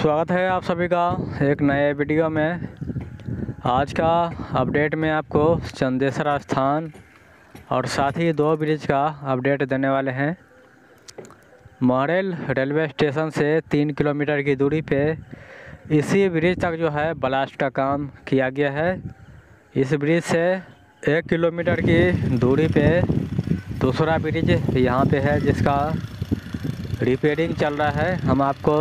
स्वागत है आप सभी का एक नए वीडियो में। आज का अपडेट में आपको चंदेसर स्थान और साथ ही दो ब्रिज का अपडेट देने वाले हैं। महरेल रेलवे स्टेशन से 3 किलोमीटर की दूरी पे इसी ब्रिज तक जो है ब्लास्ट का काम किया गया है। इस ब्रिज से 1 किलोमीटर की दूरी पे दूसरा ब्रिज यहाँ पे है जिसका रिपेयरिंग चल रहा है। हम आपको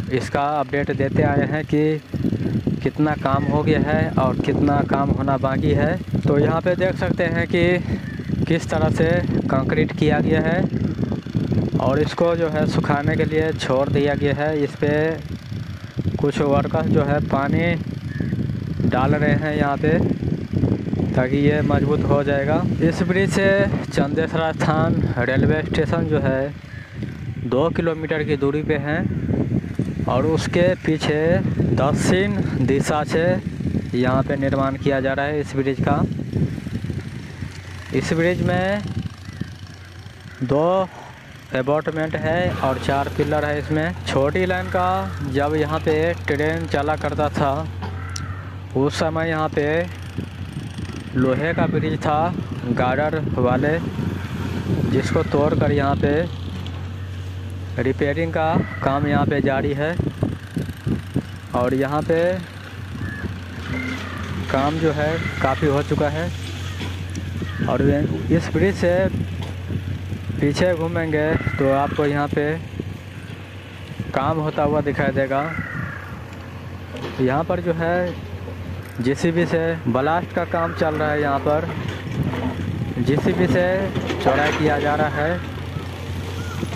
इसका अपडेट देते आए हैं कि कितना काम हो गया है और कितना काम होना बाकी है। तो यहाँ पे देख सकते हैं कि किस तरह से कंक्रीट किया गया है और इसको जो है सुखाने के लिए छोड़ दिया गया है। इस पे कुछ वर्कर जो है पानी डाल रहे हैं यहाँ पे ताकि ये मजबूत हो जाएगा। इस ब्रिज से चंदेसर स्थान रेलवे स्टेशन जो है 2 किलोमीटर की दूरी पे है और उसके पीछे दक्षिण दिशा से यहाँ पे निर्माण किया जा रहा है इस ब्रिज का। इस ब्रिज में 2 एबॉटमेंट है और 4 पिलर है। इसमें छोटी लाइन का जब यहाँ पे ट्रेन चला करता था उस समय यहाँ पे लोहे का ब्रिज था गार्डर वाले, जिसको तोड़कर यहाँ पे रिपेयरिंग का काम यहाँ पे जारी है। और यहाँ पे काम जो है काफ़ी हो चुका है। और इस ब्रिज से पीछे घूमेंगे तो आपको यहाँ पे काम होता हुआ दिखाई देगा। यहाँ पर जो है जेसीबी से ब्लास्ट का काम चल रहा है। यहाँ पर जेसीबी से चौड़ाई किया जा रहा है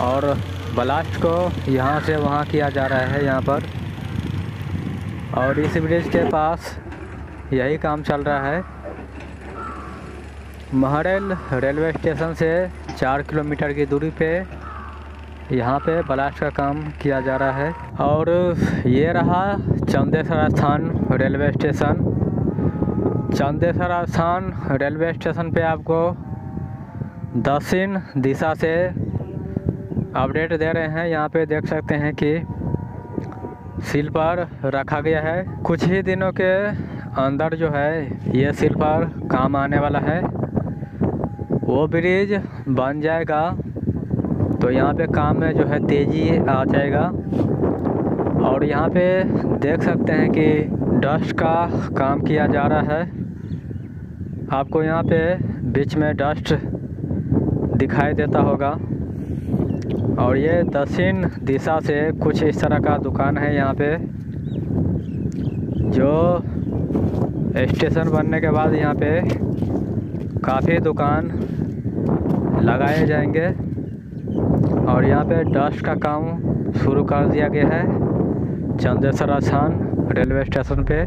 और ब्लास्ट को यहाँ से वहाँ किया जा रहा है यहाँ पर। और इस ब्रिज के पास यही काम चल रहा है। महरेल रेलवे स्टेशन से 4 किलोमीटर की दूरी पे यहाँ पे ब्लास्ट का काम किया जा रहा है। और ये रहा चंदेसर स्थान रेलवे स्टेशन। चंदेसर स्थान रेलवे स्टेशन पे आपको दक्षिण दिशा से अपडेट दे रहे हैं। यहाँ पे देख सकते हैं कि सील पर रखा गया है। कुछ ही दिनों के अंदर जो है ये सील पर काम आने वाला है। वो ब्रिज बन जाएगा तो यहाँ पे काम में जो है तेज़ी आ जाएगा। और यहाँ पे देख सकते हैं कि डस्ट का काम किया जा रहा है। आपको यहाँ पे बीच में डस्ट दिखाई देता होगा। और ये दक्षिण दिशा से कुछ इस तरह का दुकान है यहाँ पे, जो स्टेशन बनने के बाद यहाँ पे काफ़ी दुकान लगाए जाएंगे। और यहाँ पे डस्ट का काम शुरू कर दिया गया है चंदेसर स्थान रेलवे स्टेशन पे।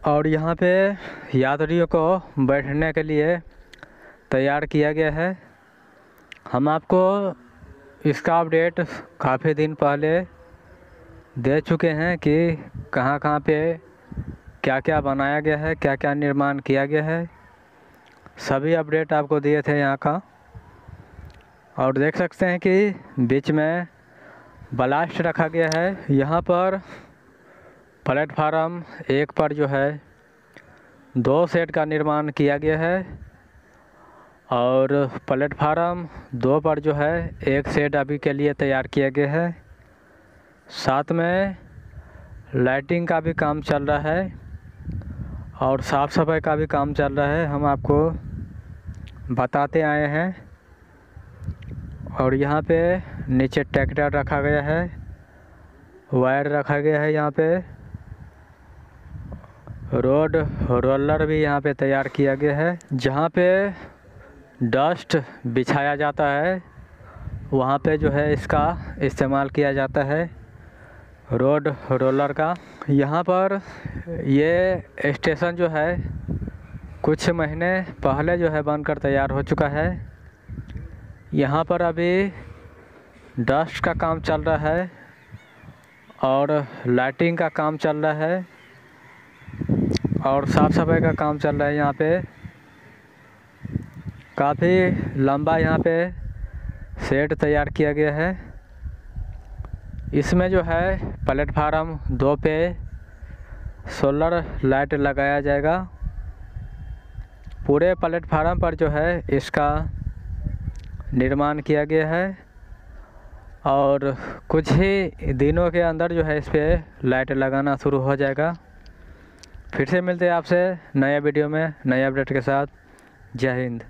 और यहाँ पे यात्रियों को बैठने के लिए तैयार किया गया है। हम आपको इसका अपडेट काफ़ी दिन पहले दे चुके हैं कि कहाँ कहाँ पे क्या क्या बनाया गया है, क्या क्या निर्माण किया गया है। सभी अपडेट आपको दिए थे यहाँ का। और देख सकते हैं कि बीच में ब्लास्ट रखा गया है। यहाँ पर प्लेटफार्म 1 पर जो है 2 सेट का निर्माण किया गया है और प्लेटफार्म 2 पर जो है एक शेड अभी के लिए तैयार किया गया है। साथ में लाइटिंग का भी काम चल रहा है और साफ़ सफाई का भी काम चल रहा है, हम आपको बताते आए हैं। और यहाँ पे नीचे ट्रैक्टर रखा गया है, वायर रखा गया है, यहाँ पे रोड रोलर भी यहाँ पे तैयार किया गया है। जहाँ पे डस्ट बिछाया जाता है वहाँ पे जो है इसका इस्तेमाल किया जाता है, रोड रोलर का। यहाँ पर ये स्टेशन जो है कुछ महीने पहले जो है बनकर तैयार हो चुका है। यहाँ पर अभी डस्ट का काम चल रहा है और लाइटिंग का काम चल रहा है और साफ़ सफाई का काम चल रहा है। यहाँ पे काफ़ी लंबा यहाँ पे शेड तैयार किया गया है। इसमें जो है प्लेटफार्म 2 पे सोलर लाइट लगाया जाएगा। पूरे प्लेटफार्म पर जो है इसका निर्माण किया गया है और कुछ ही दिनों के अंदर जो है इस पर लाइट लगाना शुरू हो जाएगा। फिर से मिलते हैं आपसे नया वीडियो में नए अपडेट के साथ। जय हिंद।